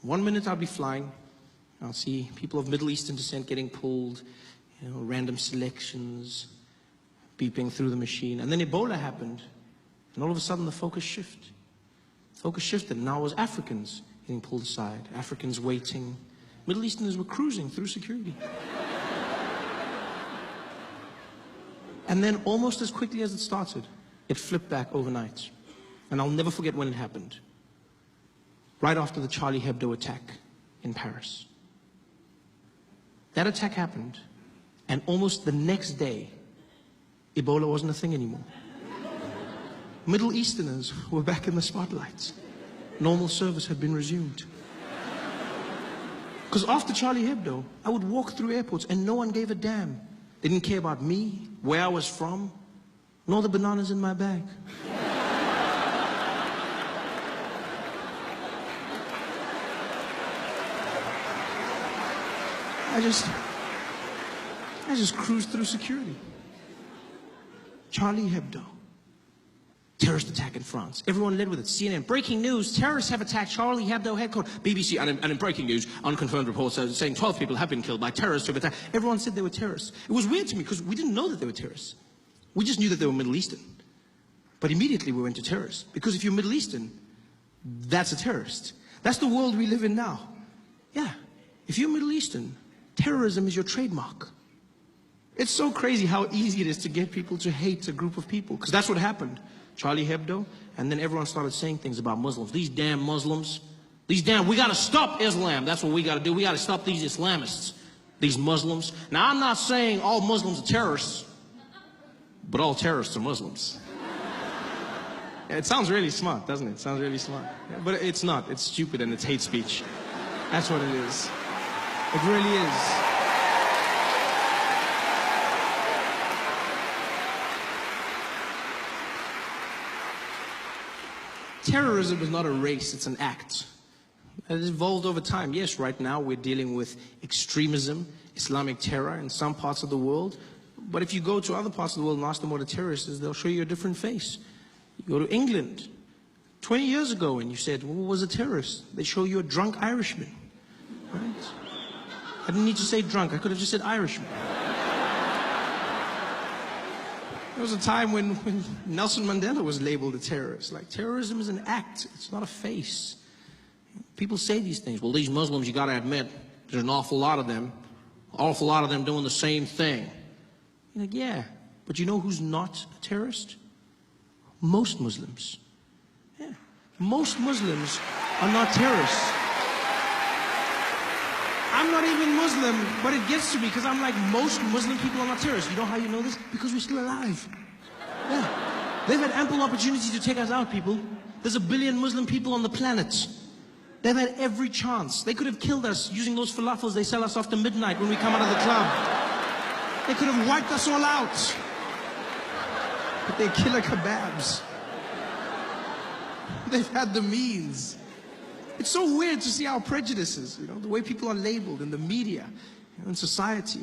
One minute I'll be flying, I'll see people of Middle Eastern descent getting pulled, random selections, beeping through the machine. And then Ebola happened, and all of a sudden the focus shifted. Focus shifted, and now it was Africans getting pulled aside, Africans waiting. Middle Easterners were cruising through security. And then almost as quickly as it started, it flipped back overnight. And I'll never forget when it happened. Right after the Charlie Hebdo attack in Paris. That attack happened, and almost the next day, Ebola wasn't a thing anymore. Middle Easterners were back in the spotlight. Normal service had been resumed. Because after Charlie Hebdo, I would walk through airports and no one gave a damn. They didn't care about me, where I was from, nor the bananas in my bag. I just cruised through security. Charlie Hebdo. Terrorist attack in France. Everyone led with it. CNN, breaking news, terrorists have attacked Charlie Hebdo headquarters. BBC, and in breaking news, unconfirmed reports saying 12 people have been killed by terrorists who have attacked. Everyone said they were terrorists. It was weird to me because we didn't know that they were terrorists. We just knew that they were Middle Eastern. But immediately we went to terrorists. Because if you're Middle Eastern, that's a terrorist. That's the world we live in now. Yeah. If you're Middle Eastern, terrorism is your trademark. It's so crazy how easy it is to get people to hate a group of people. Because that's what happened. Charlie Hebdo, and then everyone started saying things about Muslims. These damn Muslims. We gotta stop Islam. That's what we gotta do. We gotta stop these Islamists. These Muslims. Now, I'm not saying all Muslims are terrorists, but all terrorists are Muslims. It sounds really smart, doesn't it? It sounds really smart. Yeah, but it's not. It's stupid and it's hate speech. That's what it is. It really is. Terrorism is not a race, it's an act. It has evolved over time. Yes, right now we're dealing with extremism, Islamic terror in some parts of the world. But if you go to other parts of the world and ask them what a terrorist is, they'll show you a different face. You go to England, 20 years ago, and you said, well, what was a terrorist? They show you a drunk Irishman. Right? I didn't need to say drunk, I could have just said Irishman. There was a time when Nelson Mandela was labeled a terrorist. Like, terrorism is an act, it's not a face. People say these things. Well, these Muslims, you gotta admit, there's an awful lot of them doing the same thing. You're like, yeah, but you know who's not a terrorist? Most Muslims. Yeah, most Muslims are not terrorists. I'm not even Muslim, but it gets to me because I'm like, most Muslim people are not terrorists. You know how you know this? Because we're still alive. Yeah. They've had ample opportunity to take us out, people. There's 1 billion Muslim people on the planet. They've had every chance. They could have killed us using those falafels they sell us after midnight when we come out of the club. They could have wiped us all out. But they're killer kebabs. They've had the means. It's so weird to see our prejudices, the way people are labeled in the media, in society.